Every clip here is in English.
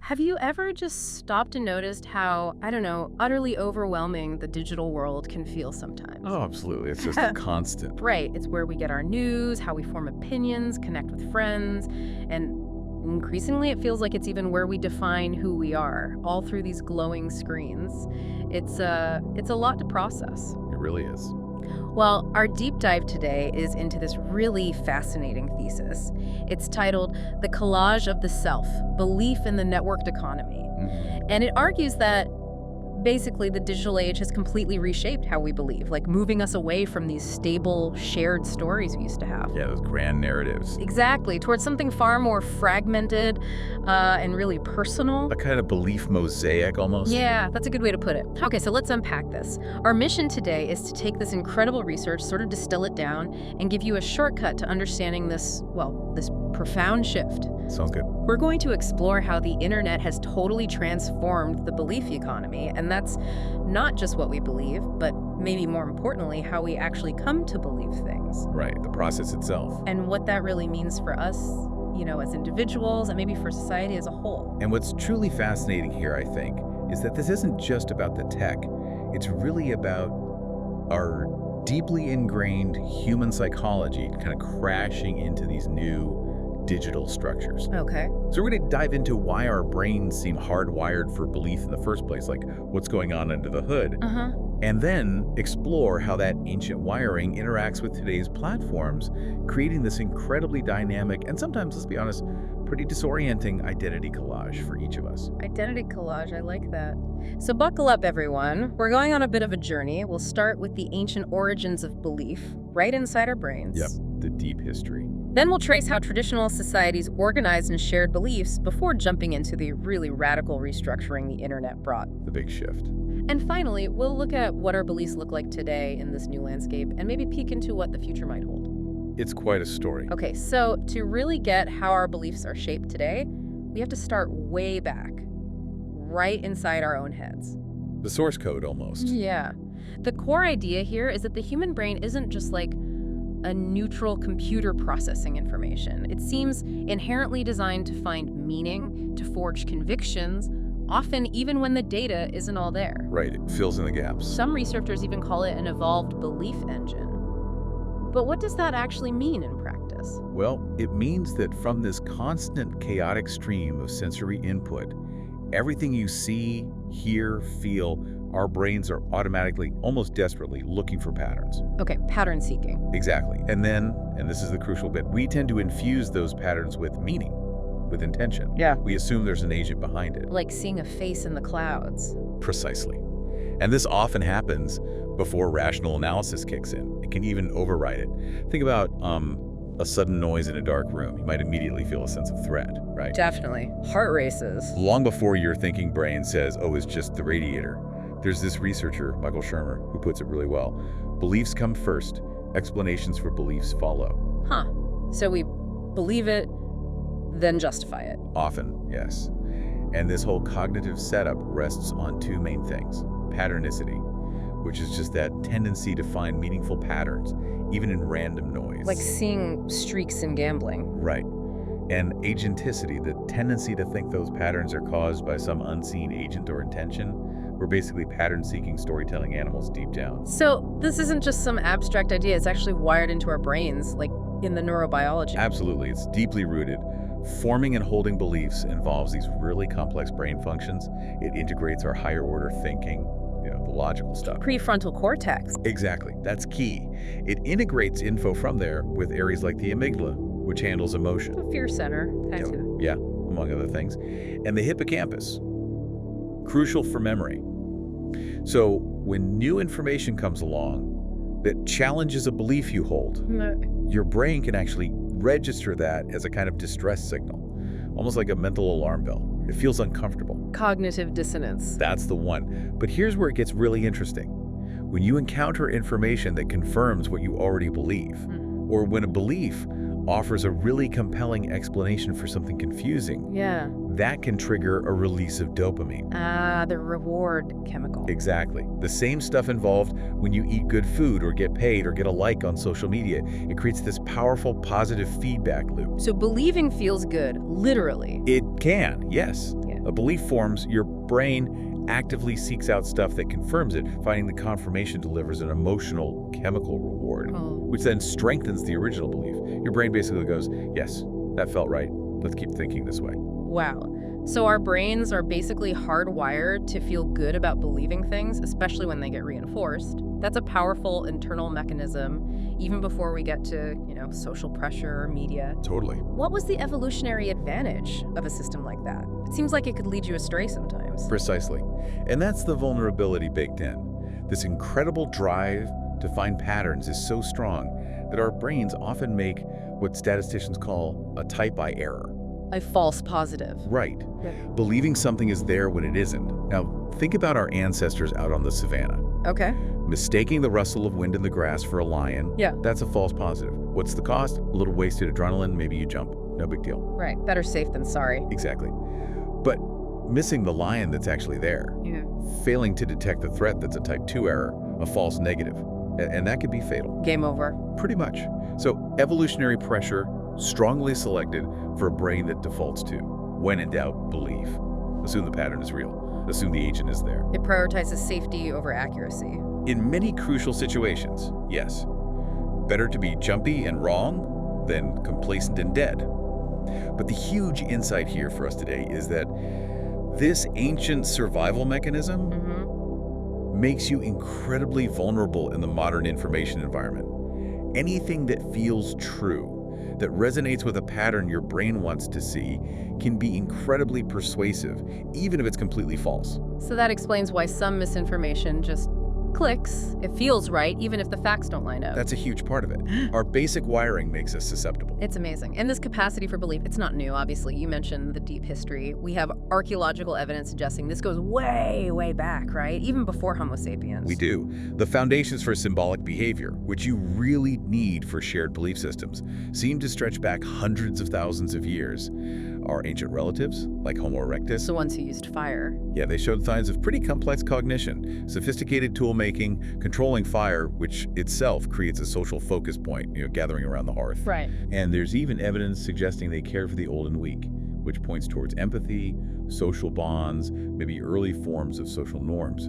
Have you ever just stopped and noticed how, I don't know, utterly overwhelming the digital world can feel sometimes? Oh, absolutely. It's just a constant. Right. It's where we get our news, how we form opinions, connect with friends, and increasingly it feels like it's even where we define who we are, all through these glowing screens. It's a lot to process. It really is. Well, our deep dive today is into this really fascinating thesis. It's titled The Collage of the Self, Belief in the Networked Economy. And it argues that basically the digital age has completely reshaped how we believe, like moving us away from these stable, shared stories we used to have. Yeah, those grand narratives. Exactly, towards something far more fragmented and really personal. A kind of belief mosaic almost. Yeah, that's a good way to put it. Okay, so let's unpack this. Our mission today is to take this incredible research, sort of distill it down, and give you a shortcut to understanding this, well, this profound shift. Sounds good. We're going to explore how the internet has totally transformed the belief economy, and that's not just what we believe, but maybe more importantly, how we actually come to believe things. Right, the process itself. And what that really means for us, as individuals, and maybe for society as a whole. And what's truly fascinating here, I think, is that this isn't just about the tech. It's really about our deeply ingrained human psychology kind of crashing into these new digital structures. Okay. So we're going to dive into why our brains seem hardwired for belief in the first place, like what's going on under the hood, and then explore how that ancient wiring interacts with today's platforms, creating this incredibly dynamic and sometimes, let's be honest, pretty disorienting identity collage for each of us. Identity collage, I like that. So buckle up, everyone. We're going on a bit of a journey. We'll start with the ancient origins of belief, right inside our brains. Yep, the deep history. Then we'll trace how traditional societies organized and shared beliefs before jumping into the really radical restructuring the internet brought. The big shift. And finally, we'll look at what our beliefs look like today in this new landscape and maybe peek into what the future might hold. It's quite a story. Okay, so to really get how our beliefs are shaped today, we have to start way back, right inside our own heads. The source code, almost. Yeah. The core idea here is that the human brain isn't just like a neutral computer processing information. It seems inherently designed to find meaning, to forge convictions, often even when the data isn't all there. Right, it fills in the gaps. Some researchers even call it an evolved belief engine. But what does that actually mean in practice? Well, it means that from this constant chaotic stream of sensory input, everything you see, hear, feel, our brains are automatically, almost desperately, looking for patterns. Okay, pattern seeking. Exactly. And then, and this is the crucial bit, we tend to infuse those patterns with meaning, with intention. Yeah. We assume there's an agent behind it. Like seeing a face in the clouds. Precisely. And this often happens before rational analysis kicks in. It can even override it. Think about a sudden noise in a dark room. You might immediately feel a sense of threat, right? Definitely. Heart races. Long before your thinking brain says, oh, it's just the radiator. There's this researcher, Michael Shermer, who puts it really well. Beliefs come first. Explanations for beliefs follow. Huh. So we believe it, then justify it. Often, yes. And this whole cognitive setup rests on two main things. Patternicity, which is just that tendency to find meaningful patterns, even in random noise. Like seeing streaks in gambling. Right. And agenticity, the tendency to think those patterns are caused by some unseen agent or intention. We're basically pattern-seeking storytelling animals deep down. So this isn't just some abstract idea. It's actually wired into our brains, like in the neurobiology. Absolutely. It's deeply rooted. Forming and holding beliefs involves these really complex brain functions. It integrates our higher order thinking, the logical stuff. Prefrontal cortex. Exactly. That's key. It integrates info from there with areas like the amygdala, which handles emotion. The fear center, kind of. Yeah, among other things. And the hippocampus, crucial for memory. So when new information comes along that challenges a belief you hold, your brain can actually register that as a kind of distress signal, almost like a mental alarm bell. It feels uncomfortable. Cognitive dissonance. That's the one. But here's where it gets really interesting. When you encounter information that confirms what you already believe, or when a belief offers a really compelling explanation for something confusing, that can trigger a release of dopamine. The reward chemical. Exactly. The same stuff involved when you eat good food or get paid or get a like on social media. It creates this powerful positive feedback loop. So believing feels good, literally. It can, yes. Yeah. A belief forms, your brain actively seeks out stuff that confirms it, finding the confirmation delivers an emotional chemical reward, which then strengthens the original belief. Your brain basically goes, yes, that felt right. Let's keep thinking this way. Wow. So our brains are basically hardwired to feel good about believing things, especially when they get reinforced. That's a powerful internal mechanism, even before we get to, social pressure or media. Totally. What was the evolutionary advantage of a system like that? It seems like it could lead you astray sometimes. Precisely. And that's the vulnerability baked in. This incredible drive to find patterns is so strong that our brains often make what statisticians call a type I error. A false positive. Right. Yeah. Believing something is there when it isn't. Now, think about our ancestors out on the savannah. Okay. Mistaking the rustle of wind in the grass for a lion, that's a false positive. What's the cost? A little wasted adrenaline, maybe you jump. No big deal. Right. Better safe than sorry. Exactly. But missing the lion that's actually there, failing to detect the threat that's a type 2 error, a false negative, and that could be fatal. Game over. Pretty much. So evolutionary pressure strongly selected for a brain that defaults to, when in doubt, believe. Assume the pattern is real. Assume the agent is there. It prioritizes safety over accuracy. In many crucial situations, yes. Better to be jumpy and wrong than complacent and dead. But the huge insight here for us today is that this ancient survival mechanism makes you incredibly vulnerable in the modern information environment. Anything that feels true, that resonates with a pattern your brain wants to see, can be incredibly persuasive, even if it's completely false. So that explains why some misinformation just clicks. It feels right, even if the facts don't line up. That's a huge part of it. Our basic wiring makes us susceptible. It's amazing. And this capacity for belief, it's not new, obviously. You mentioned the deep history. We have archaeological evidence suggesting this goes way, way back, right? Even before Homo sapiens. We do. The foundations for symbolic behavior, which you really need for shared belief systems, seem to stretch back hundreds of thousands of years. Our ancient relatives, like Homo erectus, the ones who used fire. Yeah, they showed signs of pretty complex cognition, sophisticated tool-making, controlling fire, which itself creates a social focus point, gathering around the hearth. Right. And there's even evidence suggesting they cared for the old and weak, which points towards empathy, social bonds, maybe early forms of social norms.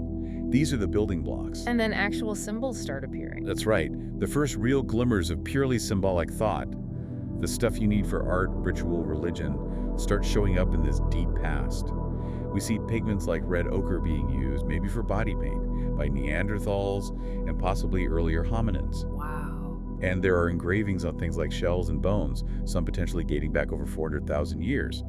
These are the building blocks. And then actual symbols start appearing. That's right. The first real glimmers of purely symbolic thought, the stuff you need for art, ritual, religion, start showing up in this deep past. We see pigments like red ochre being used, maybe for body paint, by Neanderthals and possibly earlier hominins. Wow. And there are engravings on things like shells and bones, some potentially dating back over 400,000 years.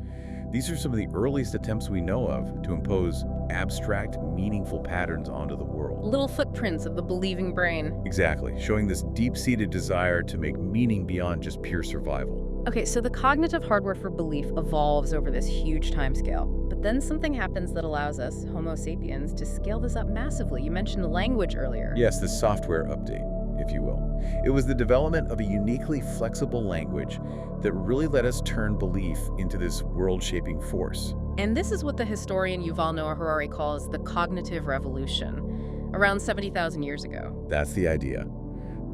These are some of the earliest attempts we know of to impose abstract, meaningful patterns onto the world. Little footprints of the believing brain. Exactly, showing this deep-seated desire to make meaning beyond just pure survival. Okay, so the cognitive hardware for belief evolves over this huge timescale. But then something happens that allows us, Homo sapiens, to scale this up massively. You mentioned language earlier. Yes, the software update, if you will. It was the development of a uniquely flexible language that really let us turn belief into this world-shaping force. And this is what the historian Yuval Noah Harari calls the cognitive revolution, around 70,000 years ago. That's the idea.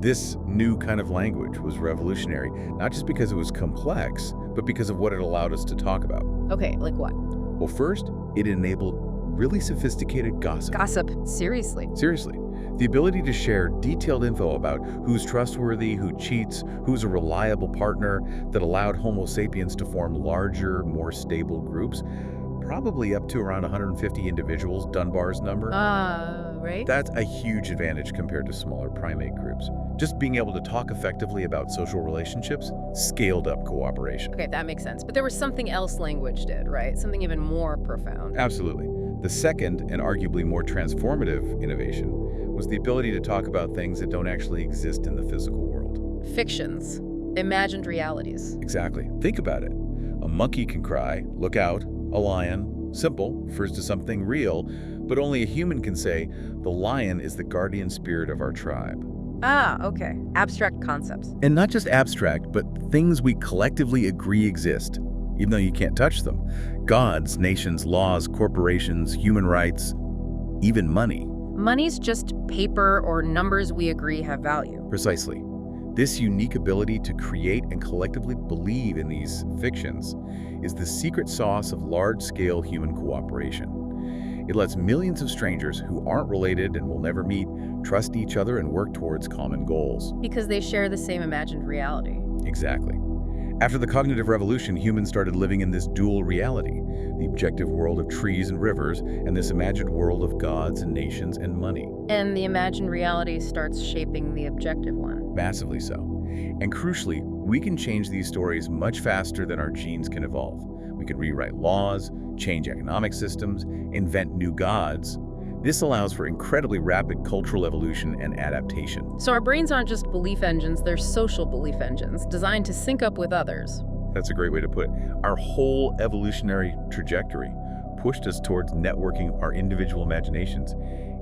This new kind of language was revolutionary, not just because it was complex, but because of what it allowed us to talk about. Okay, like what? Well, first, it enabled really sophisticated gossip. Gossip? Seriously? Seriously. The ability to share detailed info about who's trustworthy, who cheats, who's a reliable partner, that allowed Homo sapiens to form larger, more stable groups, probably up to around 150 individuals, Dunbar's number. Right? That's a huge advantage compared to smaller primate groups. Just being able to talk effectively about social relationships scaled up cooperation. Okay, that makes sense. But there was something else language did, right? Something even more profound. Absolutely. The second, and arguably more transformative innovation, was the ability to talk about things that don't actually exist in the physical world. Fictions. Imagined realities. Exactly. Think about it. A monkey can cry, look out, a lion, simple, refers to something real, but only a human can say, the lion is the guardian spirit of our tribe. Okay. Abstract concepts. And not just abstract, but things we collectively agree exist, even though you can't touch them. Gods, nations, laws, corporations, human rights, even money. Money's just paper or numbers we agree have value. Precisely. This unique ability to create and collectively believe in these fictions is the secret sauce of large-scale human cooperation. It lets millions of strangers who aren't related and will never meet trust each other and work towards common goals. Because they share the same imagined reality. Exactly. After the cognitive revolution, humans started living in this dual reality, the objective world of trees and rivers, and this imagined world of gods and nations and money. And the imagined reality starts shaping the objective one. Massively so. And crucially, we can change these stories much faster than our genes can evolve. We can rewrite laws, change economic systems, invent new gods. This allows for incredibly rapid cultural evolution and adaptation. So our brains aren't just belief engines, they're social belief engines, designed to sync up with others. That's a great way to put it. Our whole evolutionary trajectory pushed us towards networking our individual imaginations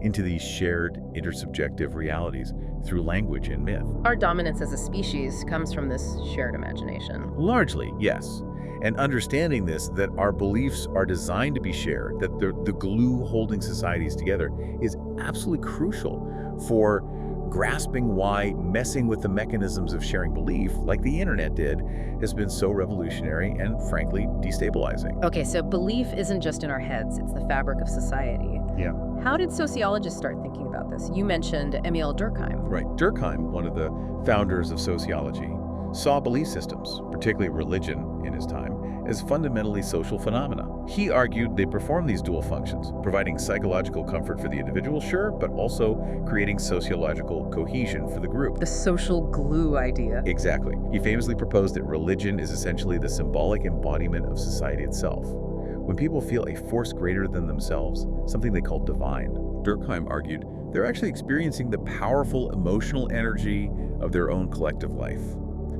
into these shared intersubjective realities through language and myth. Our dominance as a species comes from this shared imagination. Largely, yes. And understanding this, that our beliefs are designed to be shared, that the glue holding societies together, is absolutely crucial for grasping why messing with the mechanisms of sharing belief, like the internet did, has been so revolutionary and, frankly, destabilizing. Okay, so belief isn't just in our heads, it's the fabric of society. Yeah. How did sociologists start thinking about this? You mentioned Emil Durkheim. Right. Durkheim, one of the founders of sociology, saw belief systems, particularly religion in his time, as fundamentally social phenomena. He argued they perform these dual functions, providing psychological comfort for the individual, sure, but also creating sociological cohesion for the group. The social glue idea. Exactly. He famously proposed that religion is essentially the symbolic embodiment of society itself. When people feel a force greater than themselves, something they call divine, Durkheim argued they're actually experiencing the powerful emotional energy of their own collective life.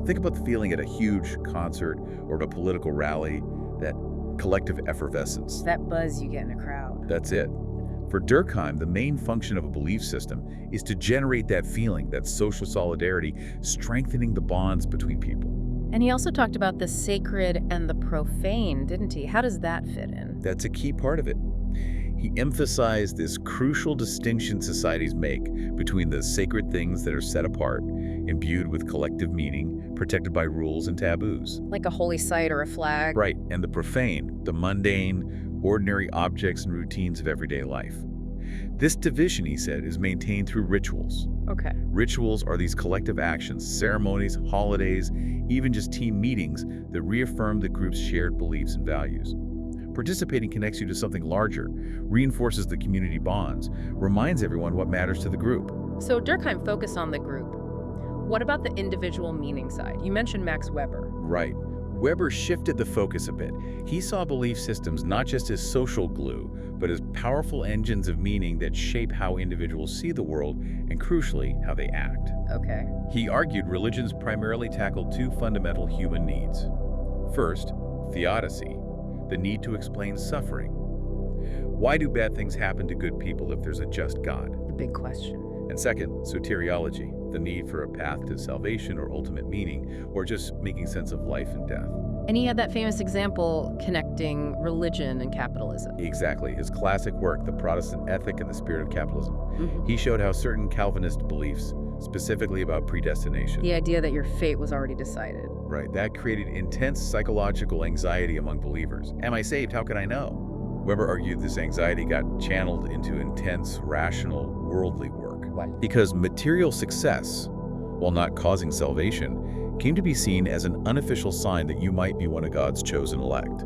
Think about the feeling at a huge concert or at a political rally, that collective effervescence. That buzz you get in a crowd. That's it. For Durkheim, the main function of a belief system is to generate that feeling, that social solidarity, strengthening the bonds between people. And he also talked about the sacred and the profane, didn't he? How does that fit in? That's a key part of it. He emphasized this crucial distinction societies make between the sacred things that are set apart, imbued with collective meaning, protected by rules and taboos. Like a holy site or a flag. Right, and the profane, the mundane, ordinary objects and routines of everyday life. This division, he said, is maintained through rituals. Okay. Rituals are these collective actions, ceremonies, holidays, even just team meetings that reaffirm the group's shared beliefs and values. Participating connects you to something larger, reinforces the community bonds, reminds everyone what matters to the group. So Durkheim focused on the group. What about the individual meaning side? You mentioned Max Weber. Right. Weber shifted the focus a bit. He saw belief systems not just as social glue, but as powerful engines of meaning that shape how individuals see the world and, crucially, how they act. Okay. He argued religions primarily tackled two fundamental human needs. First, theodicy, the need to explain suffering. Why do bad things happen to good people if there's a just God? The big question. And second, soteriology, the need for a path to salvation or ultimate meaning, or just making sense of life and death. And he had that famous example connecting religion and capitalism. Exactly. His classic work, The Protestant Ethic and the Spirit of Capitalism. He showed how certain Calvinist beliefs, specifically about predestination. The idea that your fate was already decided. Right. That created intense psychological anxiety among believers. Am I saved? How can I know? Weber argued this anxiety got channeled into intense, rational, worldly work. Why? Because material success, while not causing salvation, came to be seen as an unofficial sign that you might be one of God's chosen elect.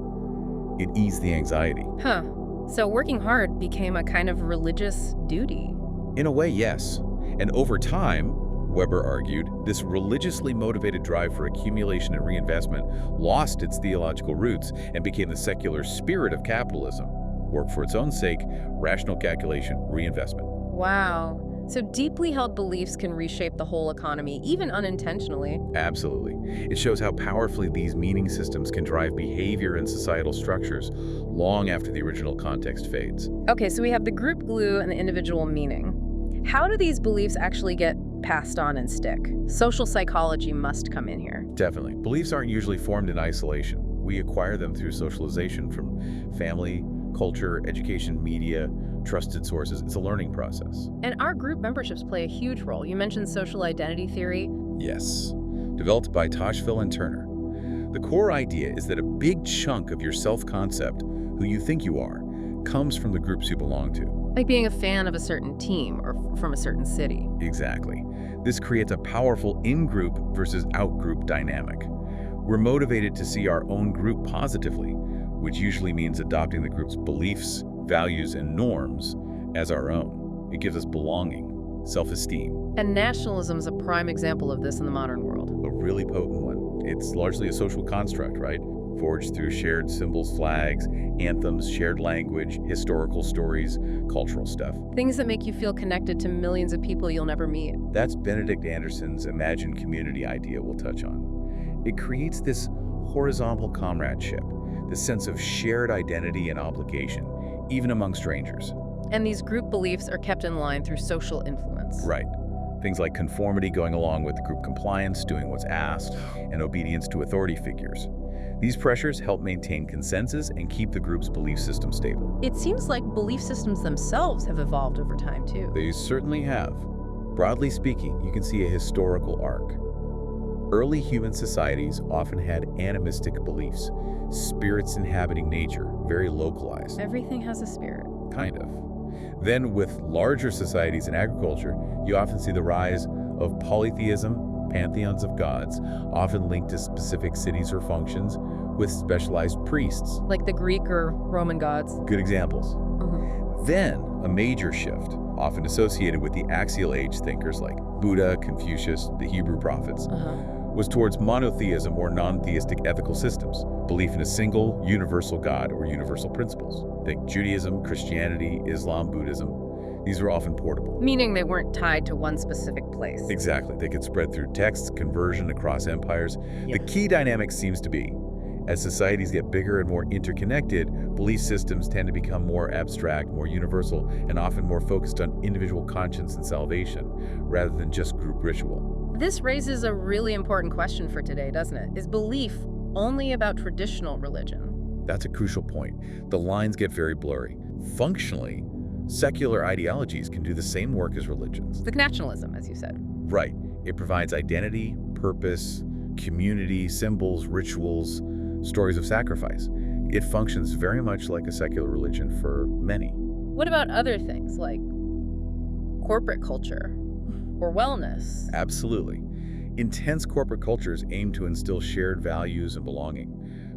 It eased the anxiety. Huh. So working hard became a kind of religious duty. In a way, yes. And over time, Weber argued, this religiously motivated drive for accumulation and reinvestment lost its theological roots and became the secular spirit of capitalism. Work for its own sake, rational calculation, reinvestment. Wow. So deeply held beliefs can reshape the whole economy, even unintentionally. Absolutely. It shows how powerfully these meaning systems can drive behavior and societal structures long after the original context fades. Okay, so we have the group glue and the individual meaning. How do these beliefs actually get passed on and stick? Social psychology must come in here. Definitely. Beliefs aren't usually formed in isolation. We acquire them through socialization from family, culture, education, media, trusted sources. It's a learning process. And our group memberships play a huge role. You mentioned social identity theory. Yes. Developed by Tajfel and Turner. The core idea is that a big chunk of your self-concept, who you think you are, comes from the groups you belong to. Like being a fan of a certain team or from a certain city. Exactly. This creates a powerful in-group versus out-group dynamic. We're motivated to see our own group positively, which usually means adopting the group's beliefs, values, and norms as our own. It gives us belonging, self-esteem. And nationalism is a prime example of this in the modern world. A really potent one. It's largely a social construct, right? Forged through shared symbols, flags, anthems, shared language, historical stories, cultural stuff. Things that make you feel connected to millions of people you'll never meet. That's Benedict Anderson's imagined community idea we'll touch on. It creates this horizontal comradeship, this sense of shared identity and obligation, even among strangers. And these group beliefs are kept in line through social influence. Right. Things like conformity, going along with group compliance, doing what's asked, and obedience to authority figures. These pressures help maintain consensus and keep the group's belief system stable. It seems like belief systems themselves have evolved over time, too. They certainly have. Broadly speaking, you can see a historical arc. Early human societies often had animistic beliefs, spirits inhabiting nature, very localized. Everything has a spirit. Kind of. Then with larger societies in agriculture, you often see the rise of polytheism, pantheons of gods, often linked to specific cities or functions, with specialized priests. Like the Greek or Roman gods. Good examples. Then, a major shift, often associated with the axial age thinkers like Buddha, Confucius, the Hebrew prophets, was towards monotheism or non-theistic ethical systems, belief in a single, universal God or universal principles. Think Judaism, Christianity, Islam, Buddhism. These were often portable. Meaning they weren't tied to one specific place. Exactly. They could spread through texts, conversion across empires. The key dynamic seems to be, as societies get bigger and more interconnected, belief systems tend to become more abstract, more universal, and often more focused on individual conscience and salvation, rather than just group ritual. This raises a really important question for today, doesn't it? Is belief only about traditional religion? That's a crucial point. The lines get very blurry. Functionally, secular ideologies can do the same work as religions. Like nationalism, as you said. Right. It provides identity, purpose, community, symbols, rituals, stories of sacrifice. It functions very much like a secular religion for many. What about other things like corporate culture or wellness? Absolutely. Intense corporate cultures aim to instill shared values and belonging.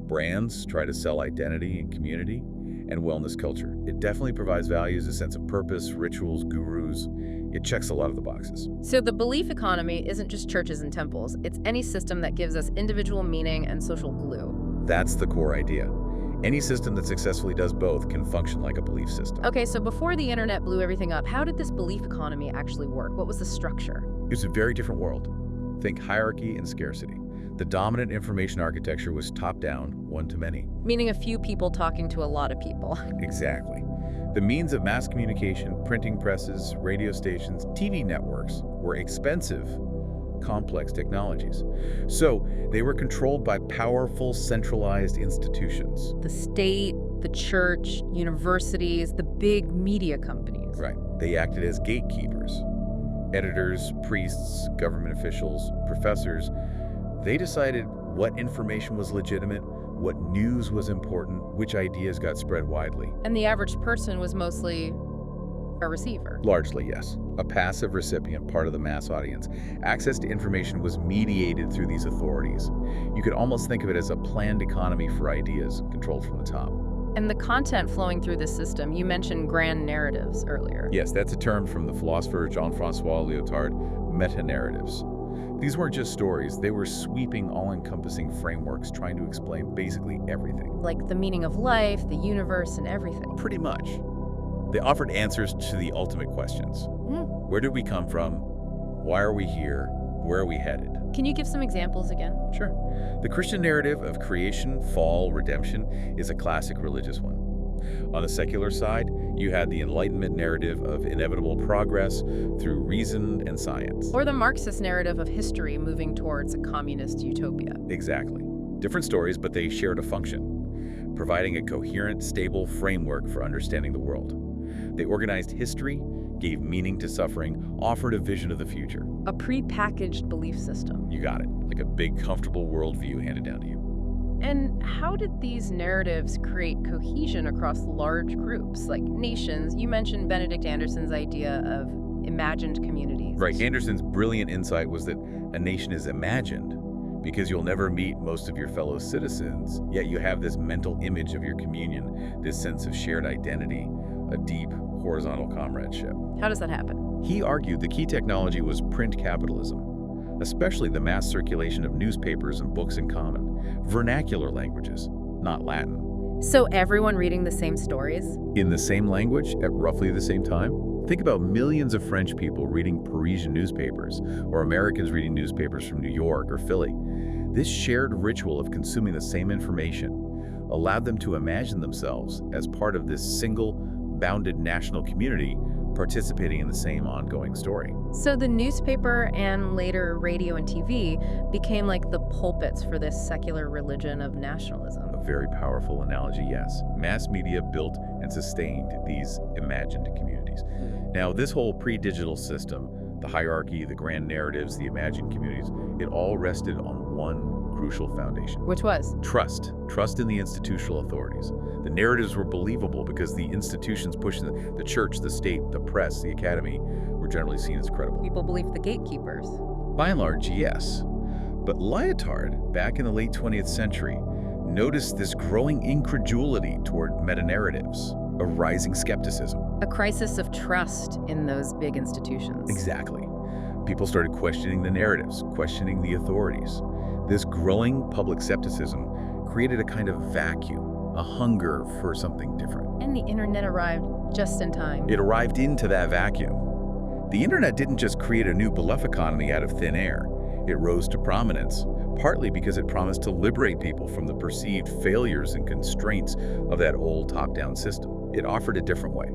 Brands try to sell identity and community and wellness culture. It definitely provides values, a sense of purpose, rituals, gurus. It checks a lot of the boxes. So the belief economy isn't just churches and temples. It's any system that gives us individual meaning and social glue. That's the core idea. Any system that successfully does both can function like a belief system. Okay, so before the internet blew everything up, how did this belief economy actually work? What was the structure? It was a very different world. Think hierarchy and scarcity. The dominant information architecture was top-down, one-to-many. Meaning a few people talking to a lot of people. Exactly. The means of mass communication, printing presses, radio stations, TV networks were expensive, complex technologies. So they were controlled by powerful, centralized institutions. The state, the church, universities, the big media companies. Right. They acted as gatekeepers. Editors, priests, government officials, professors, they decided what information was legitimate, what news was important, which ideas got spread widely. And the average person was mostly a receiver. Largely, yes. A passive recipient, part of the mass audience. Access to information was mediated through these authorities. You could almost think of it as a planned economy for ideas, controlled from the top. And the content flowing through this system, you mentioned grand narratives earlier. Yes, that's a term from the philosopher Jean-François Lyotard, meta-narratives. These weren't just stories, they were sweeping, all-encompassing frameworks trying to explain basically everything. Like the meaning of life, the universe, and everything. Pretty much. They offered answers to the ultimate questions. Where did we come from? Why are we here? Where are we headed? Can you give some examples again? Sure. The Christian narrative of creation, fall, redemption is a classic religious one. On the secular side, you had the Enlightenment narrative of inevitable progress through reason and science. Or the Marxist narrative of history moving towards a communist utopia. Exactly. Different stories, but they shared a function, providing a coherent, stable framework for understanding the world. They organized history, gave meaning to suffering, offered a vision of the future. A pre-packaged belief system. You got it, like a big, comfortable worldview handed down to you. And how did these narratives create cohesion across large groups, like nations? You mentioned Benedict Anderson's idea of imagined communities. Right. Anderson's brilliant insight was that a nation is imagined because you'll never meet most of your fellow citizens, yet you have this mental image of your communion, this sense of shared identity, a deep horizontal comradeship. How does that happen? He argued the key technology was print capitalism, especially the mass circulation of newspapers and books in common, vernacular languages, not Latin. So everyone reading the same stories? In the same language at roughly the same time? Think about millions of French people reading Parisian newspapers, or Americans reading newspapers from New York or Philly. This shared ritual of consuming the same information allowed them to imagine themselves as part of this single, bounded national community participating in the same ongoing story. So the newspaper and later radio and TV became like the pulpits for this secular religion of nationalism. A very powerful analogy, yes. Mass media built and sustained these imagined communities. Now, this whole pre-digital system, the hierarchy, the grand narratives, the imagined communities, it all rested on one crucial foundation. Which was? Trust. Trust in the institutional authorities. The narratives were believable because the institutions pushing the church, the state, the press, the academy were generally seen as credible. People believed the gatekeepers. By and large, yes. But Lyotard, back in the late 20th century, noticed this growing incredulity toward meta-narratives, a rising skepticism. A crisis of trust in those big institutions. Exactly. People started questioning the narratives, questioning the authorities. This growing public skepticism created a kind of vacuum, a hunger for something different. And the internet arrived just in time. It arrived into that vacuum. The internet didn't just create a new bluff economy out of thin air. It rose to prominence, partly because it promised to liberate people from the perceived failures and constraints of that old top-down system. It offered a different way.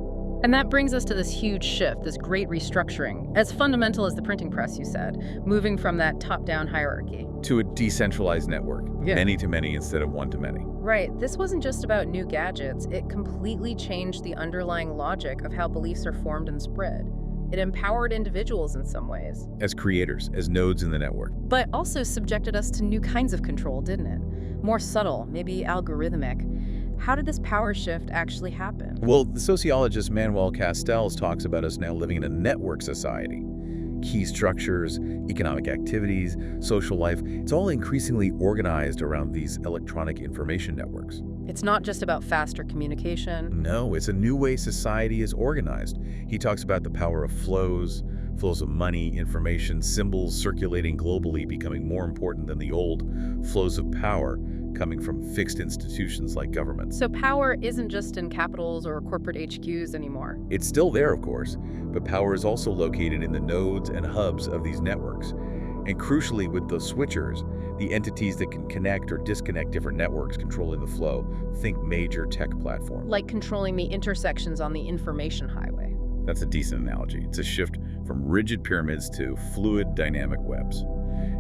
And that brings us to this huge shift, this great restructuring, as fundamental as the printing press, you said, moving from that top-down hierarchy. To a decentralized network, many to many instead of one to many. Right. This wasn't just about new gadgets. It completely changed the underlying logic of how beliefs are formed and spread. It empowered individuals in some ways. As creators, as nodes in the network. But also subjected us to new kinds of control, didn't it? More subtle, maybe algorithmic. How did this power shift actually happen? Well, the sociologist Manuel Castells talks about us now living in a network society. Key structures, economic activities, social life, it's all increasingly organized around these electronic information networks. It's not just about faster communication. No, it's a new way society is organized. He talks about the power of flows of money, information, symbols circulating globally becoming more important than the old flows of power coming from fixed institutions like governments. So power isn't just in capitals or corporate HQs anymore. It's still there, of course, but power is also located in the nodes and hubs of these networks. And crucially, with the switchers, the entities that can connect or disconnect different networks controlling the flow, think major tech platforms. Like controlling the intersections on the information highway. That's a decent analogy. It's a shift from rigid pyramids to fluid dynamic webs.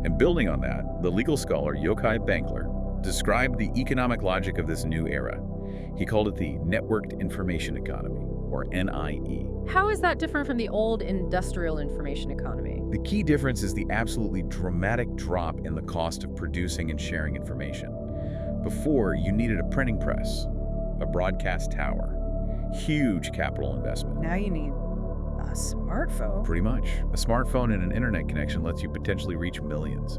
And building on that, the legal scholar Yochai Benkler described the economic logic of this new era. He called it the networked information economy, or NIE. How is that different from the old industrial information economy? The key difference is the absolutely dramatic drop in the cost of producing and sharing information. Before, you needed a printing press, a broadcast tower, huge capital investment. Now you need a smartphone. Pretty much. A smartphone and an internet connection lets you potentially reach millions.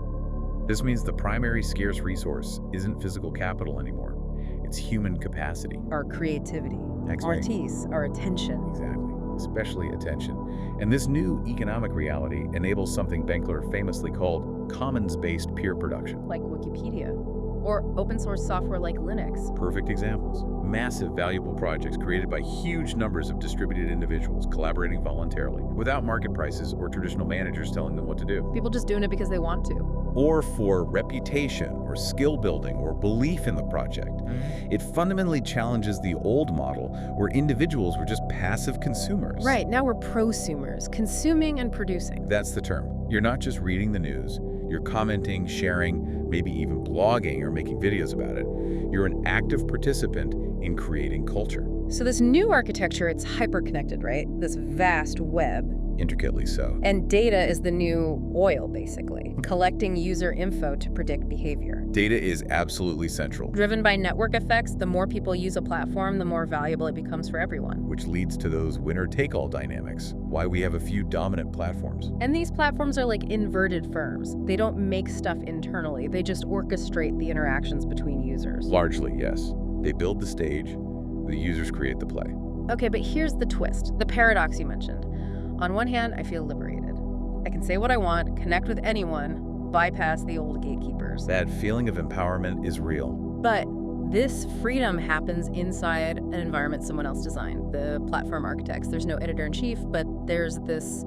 This means the primary scarce resource isn't physical capital anymore. It's human capacity. Our creativity, our teeth, our attention. Exactly, especially attention. And this new economic reality enables something Benkler famously called commons-based peer production. Like Wikipedia, or open source software like Linux. Perfect examples. Massive, valuable projects created by huge numbers of distributed individuals collaborating voluntarily, without market prices or traditional managers telling them what to do. People just doing it because they want to. Or for reputation, or skill building, or belief in the project. It fundamentally challenges the old model where individuals were just passive consumers. Right, now we're prosumers, consuming and producing. That's the term. You're not just reading the news, you're commenting, sharing, maybe even blogging or making videos about it. You're an active participant in creating culture. So this new architecture, it's hyper-connected, right? This vast web. Intricately so. And data is the new oil, basically, collecting user info to predict behavior. Data is absolutely central. Driven by network effects, the more people use a platform, the more valuable it becomes for everyone. Which leads to those winner-take-all dynamics, why we have a few dominant platforms. And these platforms are like inverted firms. They don't make stuff internally. They just orchestrate the interactions between users. Largely, yes. They build the stage, the users create the play. Okay, but here's the twist, the paradox you mentioned. On one hand, I feel liberated. I can say what I want, connect with anyone, bypass the old gatekeepers. That feeling of empowerment is real. But this freedom happens inside an environment someone else designed, the platform architects. There's no editor-in-chief, but there's this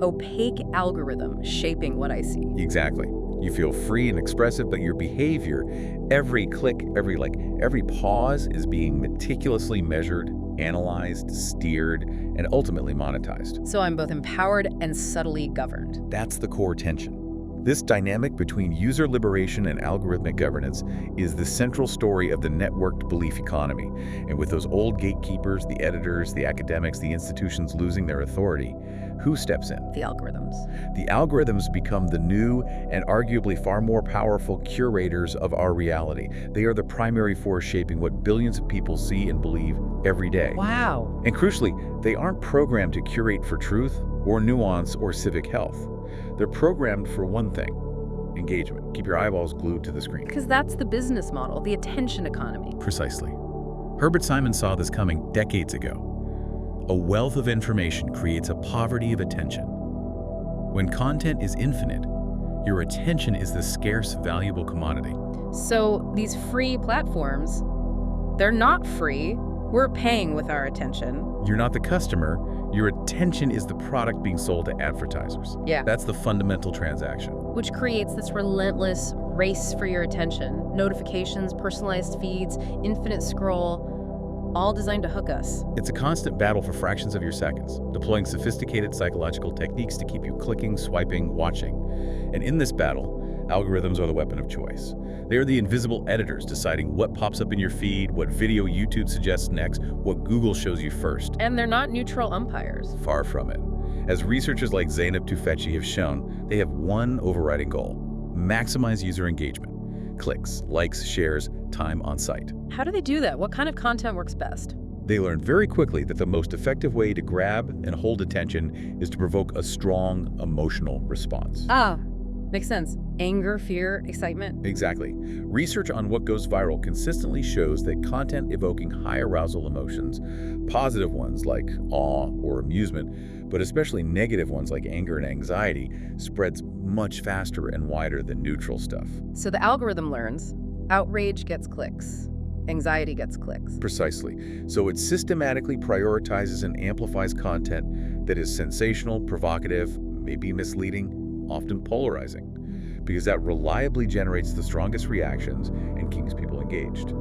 opaque algorithm shaping what I see. Exactly. You feel free and expressive, but your behavior, every click, every pause is being meticulously measured, analyzed, steered, and ultimately monetized. So I'm both empowered and subtly governed. That's the core tension. This dynamic between user liberation and algorithmic governance is the central story of the networked belief economy. And with those old gatekeepers, the editors, the academics, the institutions losing their authority, who steps in? The algorithms. The algorithms become the new and arguably far more powerful curators of our reality. They are the primary force shaping what billions of people see and believe every day. Wow. And crucially, they aren't programmed to curate for truth or nuance or civic health. They're programmed for one thing: engagement. Keep your eyeballs glued to the screen. Because that's the business model, the attention economy. Precisely. Herbert Simon saw this coming decades ago. A wealth of information creates a poverty of attention. When content is infinite, your attention is the scarce, valuable commodity. So these free platforms, they're not free. We're paying with our attention. You're not the customer. Your attention is the product being sold to advertisers. Yeah. That's the fundamental transaction. Which creates this relentless race for your attention. Notifications, personalized feeds, infinite scroll, all designed to hook us. It's a constant battle for fractions of your seconds, deploying sophisticated psychological techniques to keep you clicking, swiping, watching. And in this battle, algorithms are the weapon of choice. They are the invisible editors deciding what pops up in your feed, what video YouTube suggests next, what Google shows you first. And they're not neutral umpires. Far from it. As researchers like Zeynep Tufekci have shown, they have one overriding goal: maximize user engagement. Clicks, likes, shares, time on site. How do they do that? What kind of content works best? They learned very quickly that the most effective way to grab and hold attention is to provoke a strong emotional response. Makes sense. Anger, fear, excitement. Exactly. Research on what goes viral consistently shows that content evoking high arousal emotions, positive ones like awe or amusement, but especially negative ones like anger and anxiety, spreads much faster and wider than neutral stuff. So the algorithm learns, outrage gets clicks, anxiety gets clicks. Precisely. So it systematically prioritizes and amplifies content that is sensational, provocative, maybe misleading, often polarizing, because that reliably generates the strongest reactions and keeps people engaged.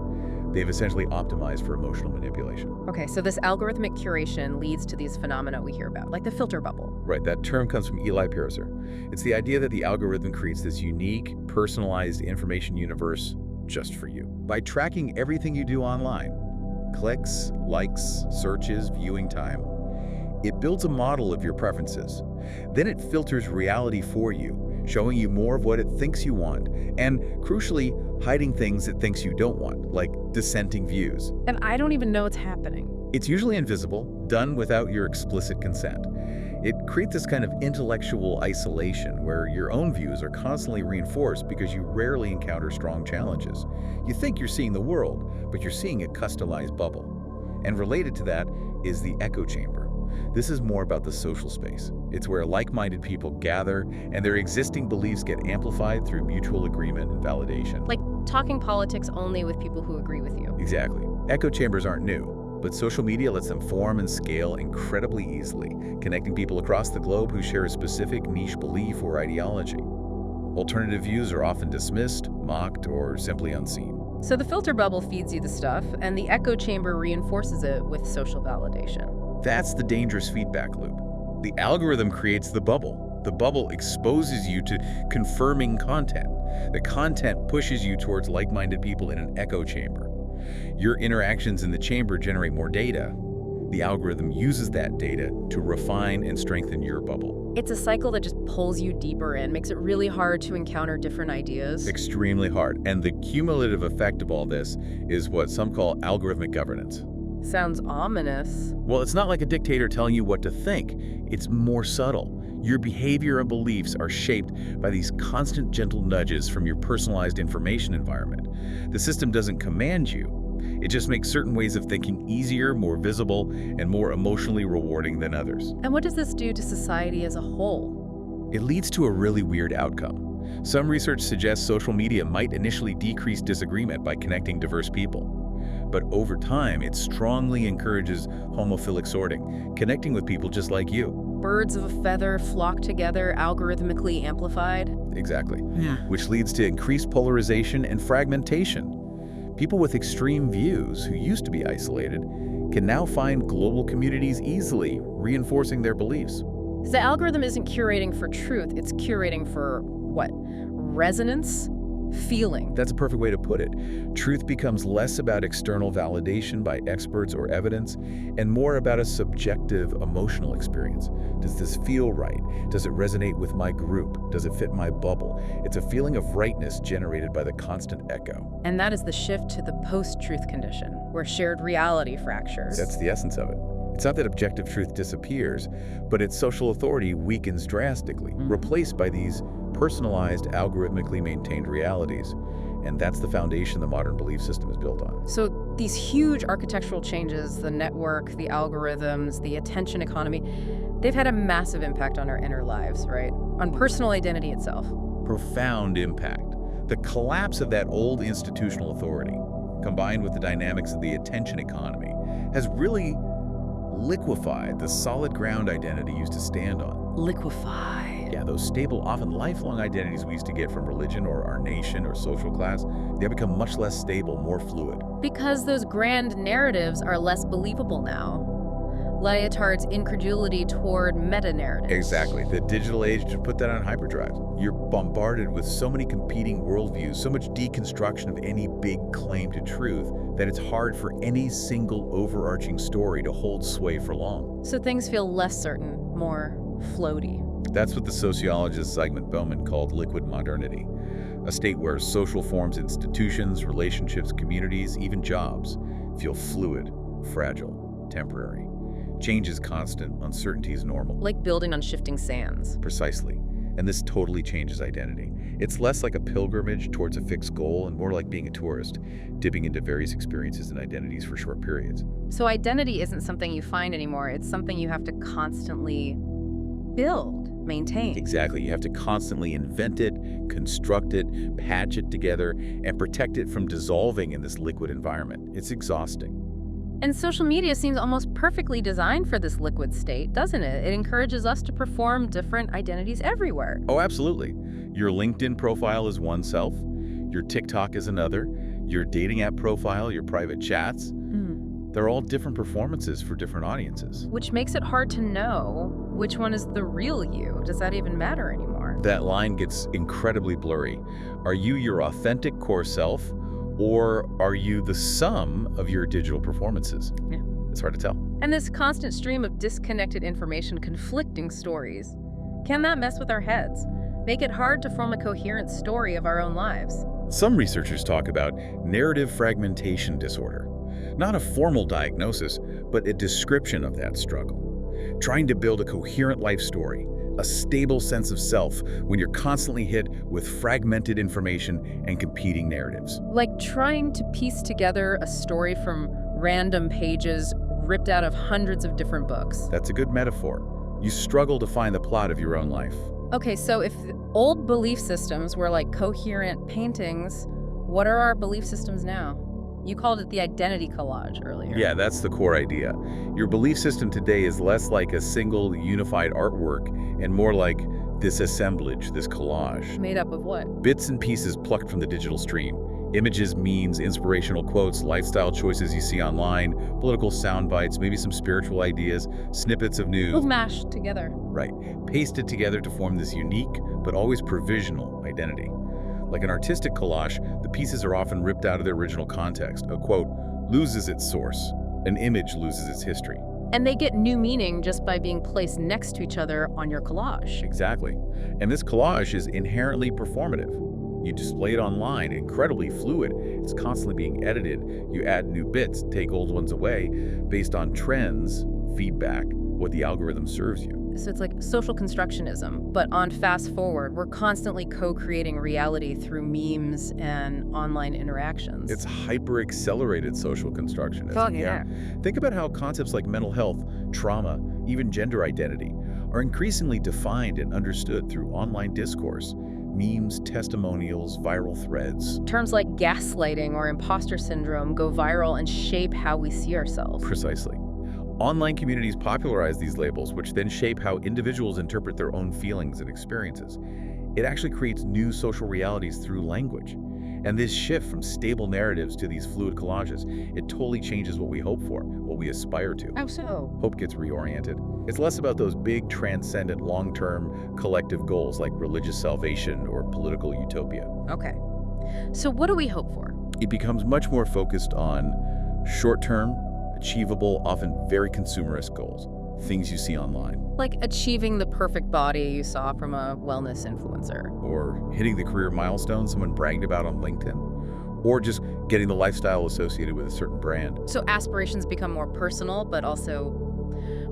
They've essentially optimized for emotional manipulation. Okay, so this algorithmic curation leads to these phenomena we hear about, like the filter bubble. Right, that term comes from Eli Pariser. It's the idea that the algorithm creates this unique, personalized information universe just for you. By tracking everything you do online, clicks, likes, searches, viewing time, it builds a model of your preferences. Then it filters reality for you, showing you more of what it thinks you want, and crucially, hiding things it thinks you don't want, like dissenting views. And I don't even know it's happening. It's usually invisible, done without your explicit consent. It creates this kind of intellectual isolation where your own views are constantly reinforced because you rarely encounter strong challenges. You think you're seeing the world, but you're seeing a customized bubble. And related to that is the echo chamber. This is more about the social space. It's where like-minded people gather and their existing beliefs get amplified through mutual agreement and validation. Like talking politics only with people who agree with you. Exactly. Echo chambers aren't new, but social media lets them form and scale incredibly easily, connecting people across the globe who share a specific niche belief or ideology. Alternative views are often dismissed, mocked, or simply unseen. So the filter bubble feeds you the stuff, and the echo chamber reinforces it with social validation. That's the dangerous feedback loop. The algorithm creates the bubble. The bubble exposes you to confirming content. The content pushes you towards like-minded people in an echo chamber. Your interactions in the chamber generate more data. The algorithm uses that data to refine and strengthen your bubble. It's a cycle that just pulls you deeper in, makes it really hard to encounter different ideas. Extremely hard. And the cumulative effect of all this is what some call algorithmic governance. Sounds ominous. Well, it's not like a dictator telling you what to think. It's more subtle. Your behavior and beliefs are shaped by these constant gentle nudges from your personalized information environment. The system doesn't command you. It just makes certain ways of thinking easier, more visible, and more emotionally rewarding than others. And what does this do to society as a whole? It leads to a really weird outcome. Some research suggests social media might initially decrease disagreement by connecting diverse people. But over time, it strongly encourages homophilic sorting, connecting with people just like you. Birds of a feather flock together, algorithmically amplified. Exactly. Yeah. Which leads to increased polarization and fragmentation. People with extreme views who used to be isolated can now find global communities easily, reinforcing their beliefs. The algorithm isn't curating for truth, it's curating for what? Resonance? Feeling. That's a perfect way to put it. Truth becomes less about external validation by experts or evidence and more about a subjective emotional experience. Does this feel right? Does it resonate with my group? Does it fit my bubble? It's a feeling of rightness generated by the constant echo. And that is the shift to the post-truth condition, where shared reality fractures. That's the essence of it. It's not that objective truth disappears, but its social authority weakens drastically, replaced by these personalized, algorithmically maintained realities. And that's the foundation the modern belief system is built on. So these huge architectural changes, the network, the algorithms, the attention economy, they've had a massive impact on our inner lives, right? On personal identity itself. Profound impact. The collapse of that old institutional authority, combined with the dynamics of the attention economy, has really liquefied the solid ground identity used to stand on. Liquefied. Yeah, those stable, often lifelong identities we used to get from religion or our nation or social class, they have become much less stable, more fluid. Because those grand narratives are less believable now. Lyotard's incredulity toward meta-narratives. Exactly. The digital age just put that on hyperdrive. You're bombarded with so many competing worldviews, so much deconstruction of any big claim to truth, that it's hard for any single overarching story to hold sway for long. So things feel less certain, more floaty. That's what the sociologist Zygmunt Bauman called liquid modernity, a state where social forms, institutions, relationships, communities, even jobs feel fluid, fragile, temporary. Change is constant, uncertainty is normal. Like building on shifting sands. Precisely. And this totally changes identity. It's less like a pilgrimage towards a fixed goal and more like being a tourist, dipping into various experiences and identities for short periods. So identity isn't something you find anymore. It's something you have to constantly build, maintain. Exactly. You have to constantly invent it, construct it, patch it together, and protect it from dissolving in this liquid environment. It's exhausting. And social media seems almost perfectly designed for this liquid state, doesn't it? It encourages us to perform different identities everywhere. Oh, absolutely. Your LinkedIn profile is one self, your TikTok is another, your dating app profile, your private chats. They're all different performances for different audiences. Which makes it hard to know which one is the real you. Does that even matter anymore? That line gets incredibly blurry. Are you your authentic core self, or are you the sum of your digital performances? Yeah. It's hard to tell. And this constant stream of disconnected information, conflicting stories, can that mess with our heads? Make it hard to form a coherent story of our own lives? Some researchers talk about narrative fragmentation disorder. Not a formal diagnosis, but a description of that struggle. Trying to build a coherent life story, a stable sense of self when you're constantly hit with fragmented information and competing narratives. Like trying to piece together a story from random pages ripped out of hundreds of different books. That's a good metaphor. You struggle to find the plot of your own life. Okay, so if old belief systems were like coherent paintings, what are our belief systems now? You called it the identity collage earlier. Yeah, that's the core idea. Your belief system today is less like a single unified artwork and more like this assemblage, this collage. Made up of what? Bits and pieces plucked from the digital stream. Images, memes, inspirational quotes, lifestyle choices you see online, political sound bites, maybe some spiritual ideas, snippets of news. All mashed together. Right. Pasted together to form this unique, but always provisional identity. Like an artistic collage, the pieces are often ripped out of their original context. A quote loses its source. An image loses its history. And they get new meaning just by being placed next to each other on your collage. Exactly. And this collage is inherently performative. You display it online, incredibly fluid. It's constantly being edited. You add new bits, take old ones away based on trends, feedback, what the algorithm serves you. So it's like social constructionism, but on fast forward, we're constantly co-creating reality through memes and online interactions. It's hyper-accelerated social constructionism. Oh, yeah. Think about how concepts like mental health, trauma, even gender identity are increasingly defined and understood through online discourse. Memes, testimonials, viral threads. Terms like gaslighting or imposter syndrome go viral and shape how we see ourselves. Precisely. Online communities popularize these labels, which then shape how individuals interpret their own feelings and experiences. It actually creates new social realities through language. And this shift from stable narratives to these fluid collages, it totally changes what we hope for, what we aspire to. How so? Hope gets reoriented. It's less about those big, transcendent, long-term collective goals like religious salvation or political utopia. Okay. So what do we hope for? It becomes much more focused on short-term, achievable, often very consumerist goals, things you see online. Like achieving the perfect body you saw from a wellness influencer. Or hitting the career milestone someone bragged about on LinkedIn. Or just getting the lifestyle associated with a certain brand. So aspirations become more personal, but also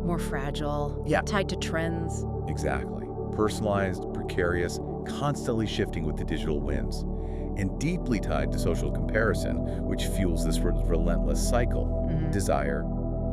more fragile, tied to trends. Exactly. Personalized, precarious, constantly shifting with the digital winds. And deeply tied to social comparison, which fuels this relentless cycle. Desire,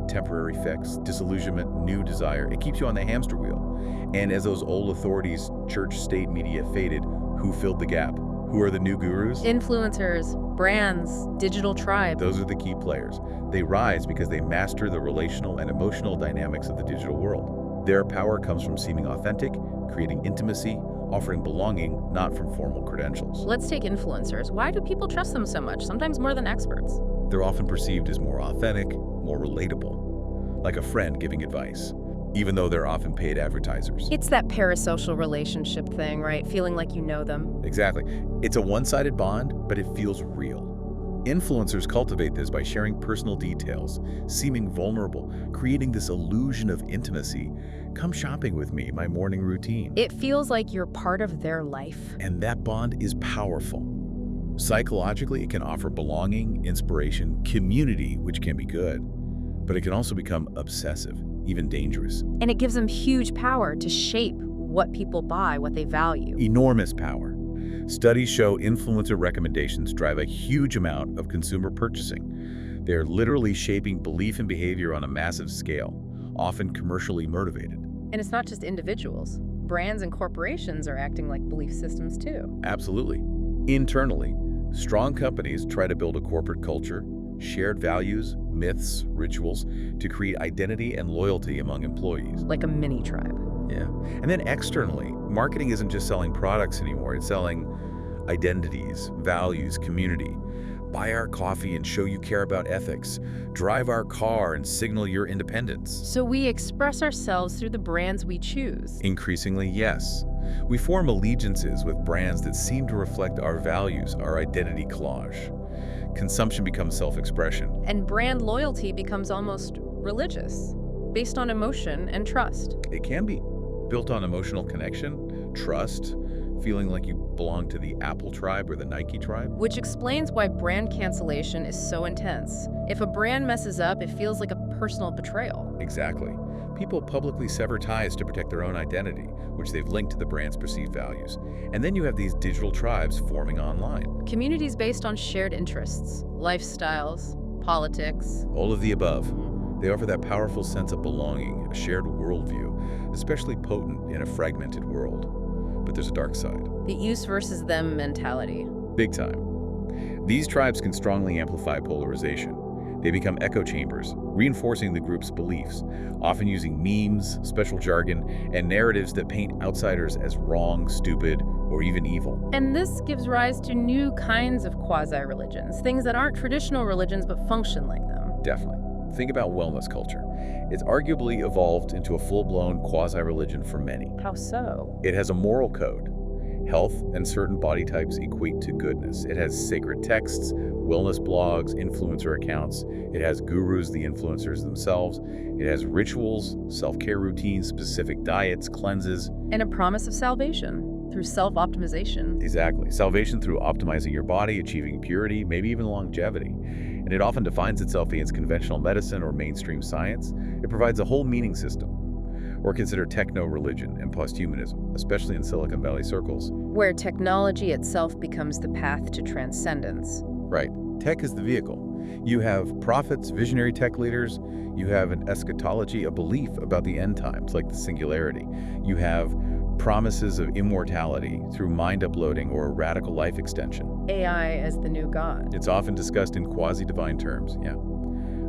temporary fix, disillusionment, new desire. It keeps you on the hamster wheel. And as those old authorities, church, state, media faded, who filled the gap? Who are the new gurus? Influencers, brands, digital tribe. Those are the key players. They rise because they master the relational and emotional dynamics of the digital world. Their power comes from seeming authentic, creating intimacy, offering belonging, not from formal credentials. Let's take influencers. Why do people trust them so much, sometimes more than experts? They're often perceived as more authentic, more relatable, like a friend giving advice, even though they're often paid advertisers. It's that parasocial relationship thing, right? Feeling like you know them. Exactly. It's a one-sided bond, but it feels real. Influencers cultivate this by sharing personal details, seeming vulnerable, creating this illusion of intimacy. Come shopping with me, my morning routine. It feels like you're part of their life. And that bond is powerful. Psychologically, it can offer belonging, inspiration, community, which can be good, but it can also become obsessive, even dangerous. And it gives them huge power to shape what people buy, what they value. Enormous power. Studies show influencer recommendations drive a huge amount of consumer purchasing. They're literally shaping belief and behavior on a massive scale, often commercially motivated. And it's not just individuals. Brands and corporations are acting like belief systems too. Absolutely. Internally, strong companies try to build a corporate culture, shared values, myths, rituals to create identity and loyalty among employees. Like a mini tribe. Yeah. And then externally, marketing isn't just selling products anymore. It's selling identities, values, community. Buy our coffee and show you care about ethics. Drive our car and signal your independence. So we express ourselves through the brands we choose. Increasingly, yes. We form allegiances with brands that seem to reflect our values, our identity collage. Consumption becomes self-expression. And brand loyalty becomes almost religious, based on emotion and trust. It can be built on emotional connection, trust, feeling like you belong to the Apple tribe or the Nike tribe. Which explains why brand cancellation is so intense. If a brand messes up, it feels like a personal betrayal. Exactly. People publicly sever ties to protect their own identity, which they've linked to the brand's perceived values. And then you have these digital tribes forming online. Communities based on shared interests, lifestyles, politics. All of the above. They offer that powerful sense of belonging, a shared worldview, especially potent in a fragmented world. But there's a dark side. The use versus them mentality. Big time. These tribes can strongly amplify polarization. They become echo chambers, reinforcing the group's beliefs, often using memes, special jargon, and narratives that paint outsiders as wrong, stupid, or even evil. And this gives rise to new kinds of quasi-religions, things that aren't traditional religions but function like them. Definitely. Think about wellness culture. It's arguably evolved into a full-blown quasi-religion for many. How so? It has a moral code, Health and certain body types equate to goodness. It has sacred texts, wellness blogs, influencer accounts. It has gurus, the influencers themselves. It has rituals, self-care routines, specific diets, cleanses. And a promise of salvation through self-optimization. Exactly. Salvation through optimizing your body, achieving purity, maybe even longevity. And it often defines itself against conventional medicine or mainstream science. It provides a whole meaning system. Or consider techno-religion and posthumanism, especially in Silicon Valley circles. Where technology itself becomes the path to transcendence. Right. Tech is the vehicle. You have prophets, visionary tech leaders. You have an eschatology, a belief about the end times, like the singularity. You have promises of immortality through mind uploading or radical life extension. AI as the new god. It's often discussed in quasi-divine terms, yeah.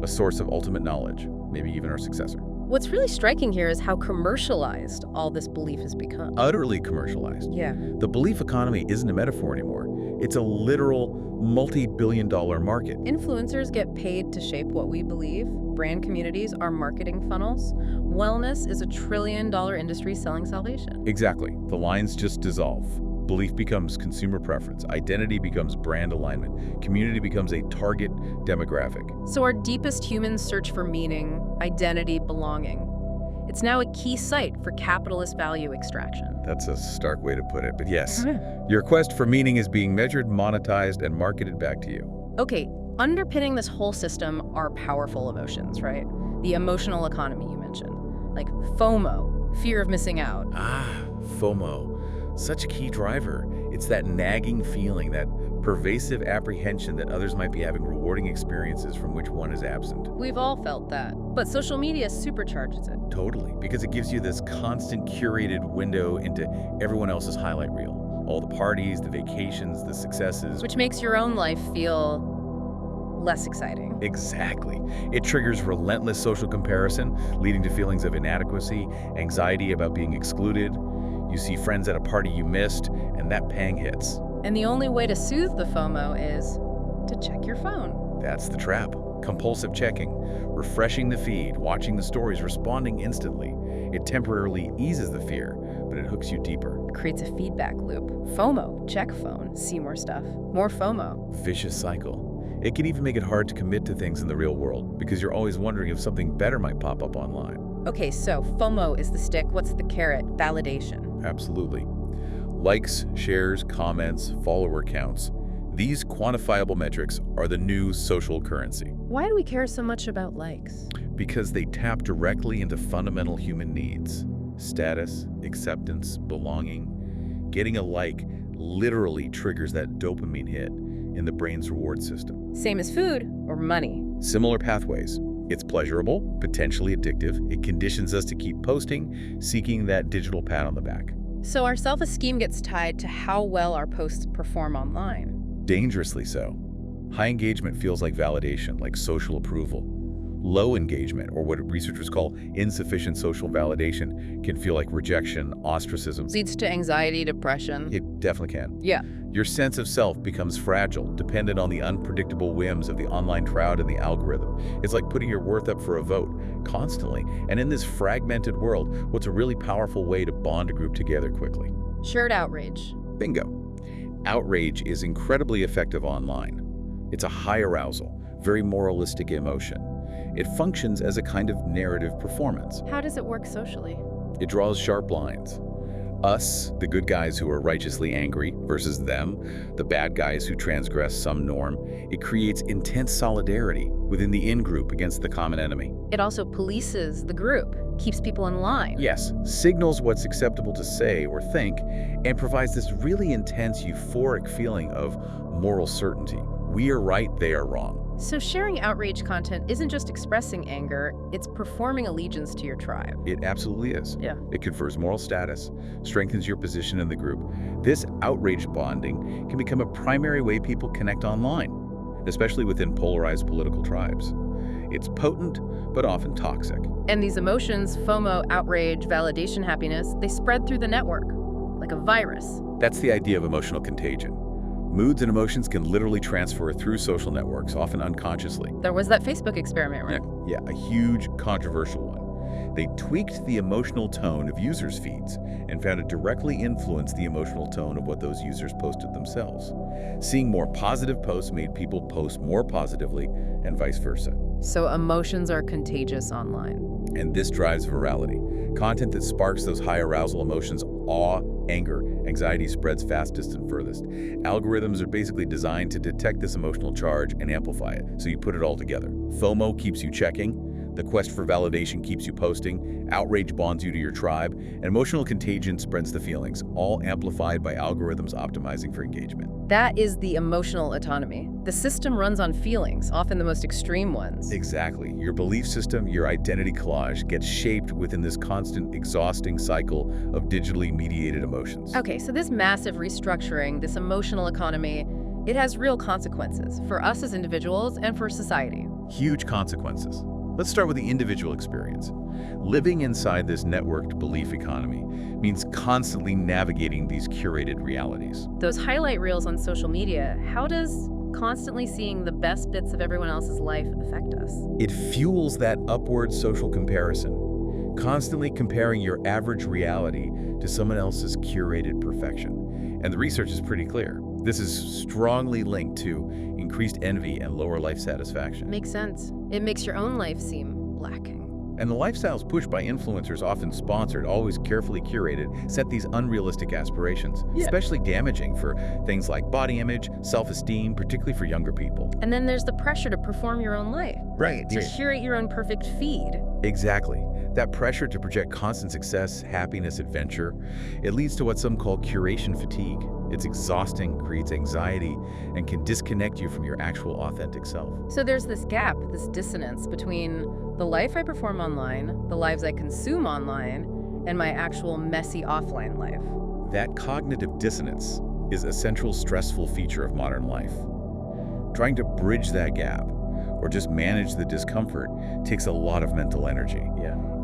A source of ultimate knowledge, maybe even our successor. What's really striking here is how commercialized all this belief has become. Utterly commercialized. Yeah. The belief economy isn't a metaphor anymore. It's a literal multi-billion-dollar market. Influencers get paid to shape what we believe. Brand communities are marketing funnels. Wellness is a trillion-dollar industry selling salvation. Exactly. The lines just dissolve. Belief becomes consumer preference. Identity becomes brand alignment. Community becomes a target demographic. So our deepest human search for meaning, identity, belonging. It's now a key site for capitalist value extraction. That's a stark way to put it, but yes. Your quest for meaning is being measured, monetized, and marketed back to you. Okay, underpinning this whole system are powerful emotions, right? The emotional economy you mentioned, like FOMO, fear of missing out. FOMO. Such a key driver. It's that nagging feeling, that pervasive apprehension that others might be having rewarding experiences from which one is absent. We've all felt that, but social media supercharges it. Totally, because it gives you this constant curated window into everyone else's highlight reel. All the parties, the vacations, the successes. Which makes your own life feel less exciting. Exactly. It triggers relentless social comparison, leading to feelings of inadequacy, anxiety about being excluded. You see friends at a party you missed, and that pang hits. And the only way to soothe the FOMO is to check your phone. That's the trap. Compulsive checking, refreshing the feed, watching the stories, responding instantly. It temporarily eases the fear, but it hooks you deeper. It creates a feedback loop. FOMO, check phone, see more stuff. More FOMO. Vicious cycle. It can even make it hard to commit to things in the real world because you're always wondering if something better might pop up online. Okay, so FOMO is the stick. What's the carrot? Validation. Absolutely. Likes, shares, comments, follower counts. These quantifiable metrics are the new social currency. Why do we care so much about likes? Because they tap directly into fundamental human needs. Status, acceptance, belonging. Getting a like literally triggers that dopamine hit in the brain's reward system. Same as food or money. Similar pathways. It's pleasurable, potentially addictive. It conditions us to keep posting, seeking that digital pat on the back. So our self-esteem gets tied to how well our posts perform online. Dangerously so. High engagement feels like validation, like social approval. Low engagement, or what researchers call insufficient social validation, can feel like rejection, ostracism. Leads to anxiety, depression. It definitely can. Yeah. Your sense of self becomes fragile, dependent on the unpredictable whims of the online crowd and the algorithm. It's like putting your worth up for a vote, constantly. And in this fragmented world, what's a really powerful way to bond a group together quickly? Shared outrage. Bingo. Outrage is incredibly effective online. It's a high arousal, very moralistic emotion. It functions as a kind of narrative performance. How does it work socially? It draws sharp lines. Us, the good guys who are righteously angry, versus them, the bad guys who transgress some norm. It creates intense solidarity within the in-group against the common enemy. It also polices the group, keeps people in line. Yes, signals what's acceptable to say or think, and provides this really intense euphoric feeling of moral certainty. We are right, they are wrong. So sharing outrage content isn't just expressing anger, it's performing allegiance to your tribe. It absolutely is. Yeah. It confers moral status, strengthens your position in the group. This outrage bonding can become a primary way people connect online, especially within polarized political tribes. It's potent, but often toxic. And these emotions, FOMO, outrage, validation, happiness, they spread through the network, like a virus. That's the idea of emotional contagion. Moods and emotions can literally transfer through social networks, often unconsciously. There was that Facebook experiment, right? Yeah, a huge, controversial one. They tweaked the emotional tone of users' feeds and found it directly influenced the emotional tone of what those users posted themselves. Seeing more positive posts made people post more positively and vice versa. So emotions are contagious online. And this drives virality. Content that sparks those high arousal emotions, awe, anger, anxiety spreads fastest and furthest. Algorithms are basically designed to detect this emotional charge and amplify it, so you put it all together. FOMO keeps you checking, the quest for validation keeps you posting, outrage bonds you to your tribe, and emotional contagion spreads the feelings, all amplified by algorithms optimizing for engagement. That is the emotional autonomy. The system runs on feelings, often the most extreme ones. Exactly. Your belief system, your identity collage, gets shaped within this constant, exhausting cycle of digitally mediated emotions. Okay, so this massive restructuring, this emotional economy, it has real consequences for us as individuals and for society. Huge consequences. Let's start with the individual experience. Living inside this networked belief economy means constantly navigating these curated realities. Those highlight reels on social media, how does constantly seeing the best bits of everyone else's life affect us? It fuels that upward social comparison, constantly comparing your average reality to someone else's curated perfection. And the research is pretty clear. This is strongly linked to increased envy and lower life satisfaction. Makes sense. It makes your own life seem lacking. And the lifestyles pushed by influencers, often sponsored, always carefully curated, set these unrealistic aspirations, especially damaging for things like body image, self-esteem, particularly for younger people. And then there's the pressure to perform your own life. Right. To curate your own perfect feed. Exactly. That pressure to project constant success, happiness, adventure, it leads to what some call curation fatigue. It's exhausting, creates anxiety, and can disconnect you from your actual authentic self. So there's this gap, this dissonance between the life I perform online, the lives I consume online, and my actual messy offline life. That cognitive dissonance is a central stressful feature of modern life. Trying to bridge that gap, or just manage the discomfort, takes a lot of mental energy.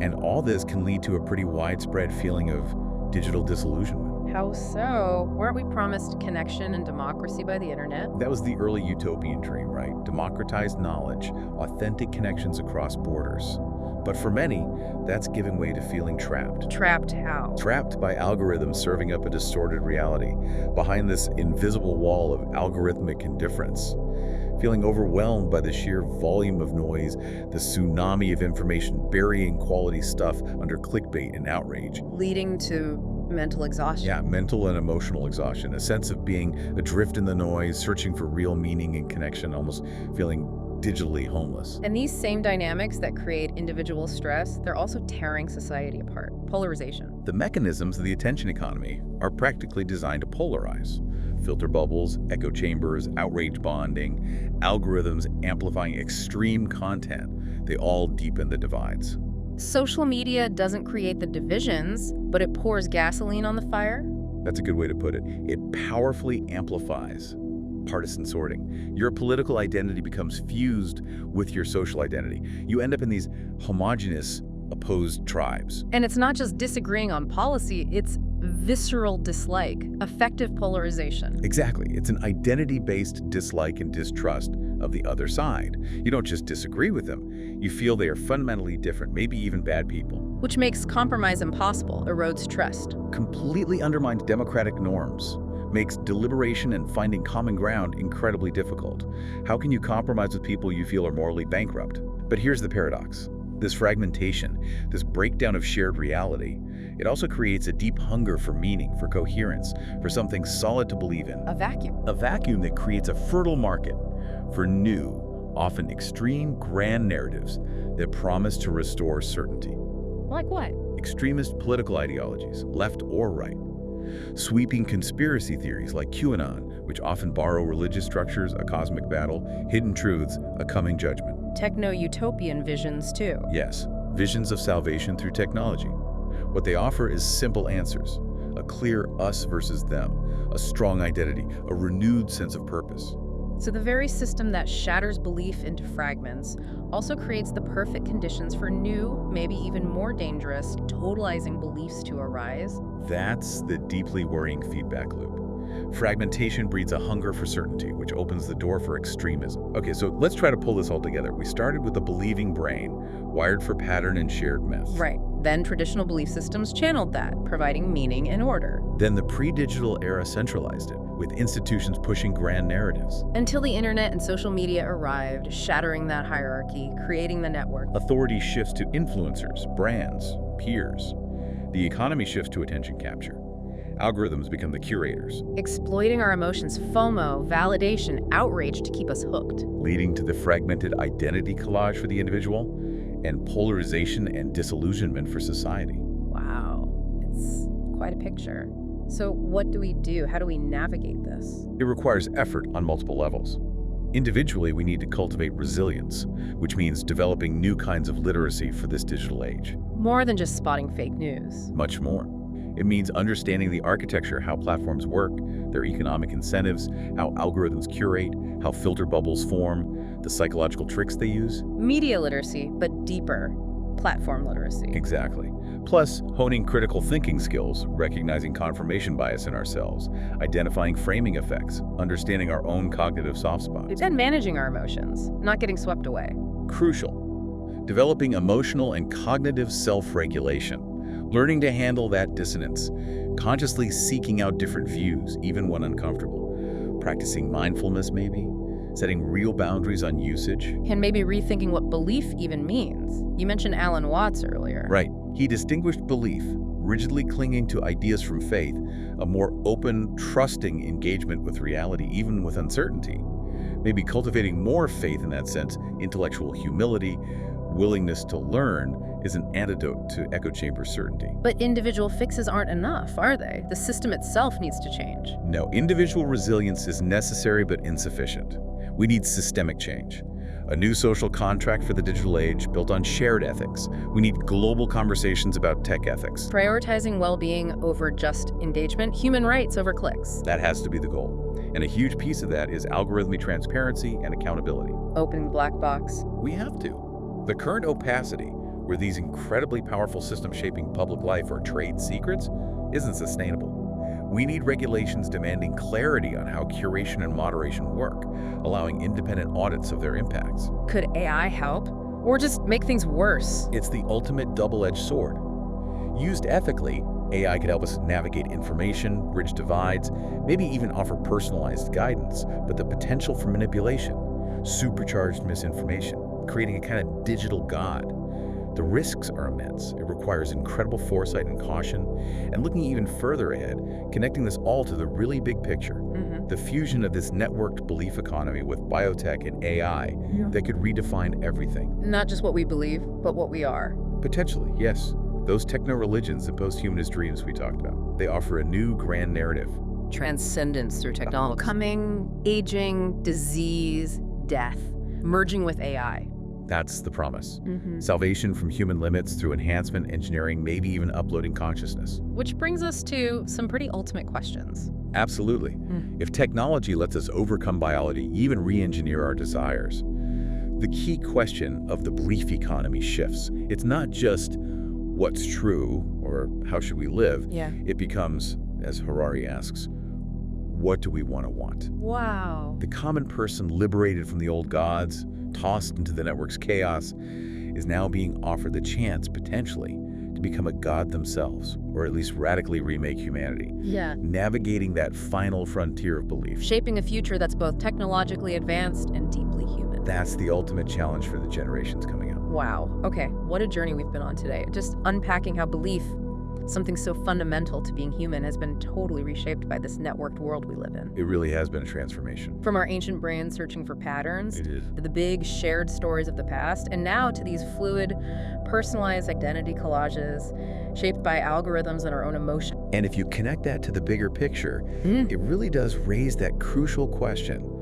And all this can lead to a pretty widespread feeling of digital disillusionment. How so? Weren't we promised connection and democracy by the internet? That was the early utopian dream, right? Democratized knowledge, authentic connections across borders. But for many, that's giving way to feeling trapped. Trapped how? Trapped by algorithms serving up a distorted reality, behind this invisible wall of algorithmic indifference. Feeling overwhelmed by the sheer volume of noise, the tsunami of information burying quality stuff under clickbait and outrage. Leading to mental exhaustion. Yeah, mental and emotional exhaustion, a sense of being adrift in the noise, searching for real meaning and connection, almost feeling digitally homeless. And these same dynamics that create individual stress, they're also tearing society apart. Polarization. The mechanisms of the attention economy are practically designed to polarize. Filter bubbles, echo chambers, outrage bonding, algorithms amplifying extreme content, they all deepen the divides. Social media doesn't create the divisions, but it pours gasoline on the fire? That's a good way to put it. It powerfully amplifies partisan sorting. Your political identity becomes fused with your social identity. You end up in these homogeneous, opposed tribes. And it's not just disagreeing on policy, it's visceral dislike, affective polarization. Exactly. It's an identity-based dislike and distrust of the other side. You don't just disagree with them. You feel they are fundamentally different, maybe even bad people. Which makes compromise impossible, erodes trust. Completely undermines democratic norms, makes deliberation and finding common ground incredibly difficult. How can you compromise with people you feel are morally bankrupt? But here's the paradox. This fragmentation, this breakdown of shared reality, it also creates a deep hunger for meaning, for coherence, for something solid to believe in. A vacuum. A vacuum that creates a fertile market for new, often extreme, grand narratives that promise to restore certainty. Like what? Extremist political ideologies, left or right. Sweeping conspiracy theories like QAnon, which often borrow religious structures, a cosmic battle, hidden truths, a coming judgment. Techno-utopian visions, too. Yes, visions of salvation through technology. What they offer is simple answers, a clear us versus them, a strong identity, a renewed sense of purpose. So the very system that shatters belief into fragments also creates the perfect conditions for new, maybe even more dangerous, totalizing beliefs to arise. That's the deeply worrying feedback loop. Fragmentation breeds a hunger for certainty, which opens the door for extremism. Okay, so let's try to pull this all together. We started with the believing brain, wired for pattern and shared myth. Right. Then traditional belief systems channeled that, providing meaning and order. Then the pre-digital era centralized it, with institutions pushing grand narratives. Until the internet and social media arrived, shattering that hierarchy, creating the network. Authority shifts to influencers, brands, peers. The economy shifts to attention capture. Algorithms become the curators, Exploiting our emotions, FOMO, validation, outrage to keep us hooked. leading to the fragmented identity collage for the individual and polarization and disillusionment for society. Wow, it's quite a picture. So what do we do? How do we navigate this? It requires effort on multiple levels. Individually, we need to cultivate resilience, which means developing new kinds of literacy for this digital age. More than just spotting fake news. Much more. It means understanding the architecture, how platforms work, their economic incentives, how algorithms curate, how filter bubbles form, the psychological tricks they use. Media literacy, but deeper. Platform literacy. Exactly. Plus, honing critical thinking skills, recognizing confirmation bias in ourselves, identifying framing effects, understanding our own cognitive soft spots. And managing our emotions, not getting swept away. Crucial. Developing emotional and cognitive self-regulation. Learning to handle that dissonance, consciously seeking out different views, even when uncomfortable. Practicing mindfulness, maybe. Setting real boundaries on usage. And maybe rethinking what belief even means. You mentioned Alan Watts earlier. Right. He distinguished belief, rigidly clinging to ideas from faith, a more open, trusting engagement with reality, even with uncertainty. Maybe cultivating more faith in that sense, intellectual humility, willingness to learn, is an antidote to echo chamber certainty. But individual fixes aren't enough, are they? The system itself needs to change. No, individual resilience is necessary but insufficient. We need systemic change. A new social contract for the digital age built on shared ethics. We need global conversations about tech ethics. Prioritizing well-being over just engagement, human rights over clicks. That has to be the goal. And a huge piece of that is algorithmic transparency and accountability. Opening the black box. We have to. The current opacity, where these incredibly powerful systems shaping public life are trade secrets, isn't sustainable. We need regulations demanding clarity on how curation and moderation work, allowing independent audits of their impacts. Could AI help? Or just make things worse? It's the ultimate double-edged sword. Used ethically, AI could help us navigate information, bridge divides, maybe even offer personalized guidance, but the potential for manipulation, supercharged misinformation, creating a kind of digital god. The risks are immense. It requires incredible foresight and caution, and looking even further ahead, connecting this all to the really big picture, the fusion of this networked belief economy with biotech and AI that could redefine everything. Not just what we believe, but what we are. Potentially, yes. Those techno-religions and post-humanist dreams we talked about, they offer a new grand narrative. Transcendence through technology. Coming, aging, disease, death, merging with AI. That's the promise. Salvation from human limits through enhancement, engineering, maybe even uploading consciousness. Which brings us to some pretty ultimate questions. Absolutely. If technology lets us overcome biology, even re-engineer our desires, the key question of the belief economy shifts. It's not just what's true or how should we live. It becomes, as Harari asks, what do we want to want? Wow. The common person liberated from the old gods, tossed into the network's chaos, is now being offered the chance, potentially, to become a god themselves, or at least radically remake humanity. Navigating that final frontier of belief. Shaping a future that's both technologically advanced and deeply human. That's the ultimate challenge for the generations coming up. Wow. Okay, what a journey we've been on today. Just unpacking how belief, something so fundamental to being human, has been totally reshaped by this networked world we live in. It really has been a transformation. From our ancient brains searching for patterns, It is. to the big shared stories of the past, and now to these fluid, personalized identity collages shaped by algorithms and our own emotions. And if you connect that to the bigger picture, it really does raise that crucial question.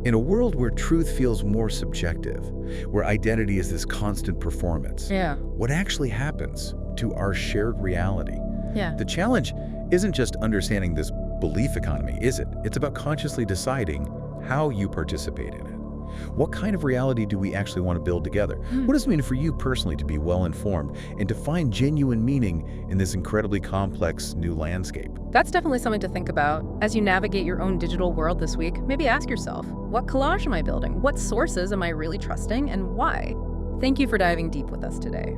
In a world where truth feels more subjective, where identity is this constant performance, what actually happens to our shared reality? The challenge isn't just understanding this belief economy, is it? It's about consciously deciding how you participate in it. What kind of reality do we actually want to build together? What does it mean for you personally to be well-informed and to find genuine meaning in this incredibly complex new landscape? That's definitely something to think about. As you navigate your own digital world this week, maybe ask yourself, what collage am I building? What sources am I really trusting, and why? Thank you for diving deep with us today.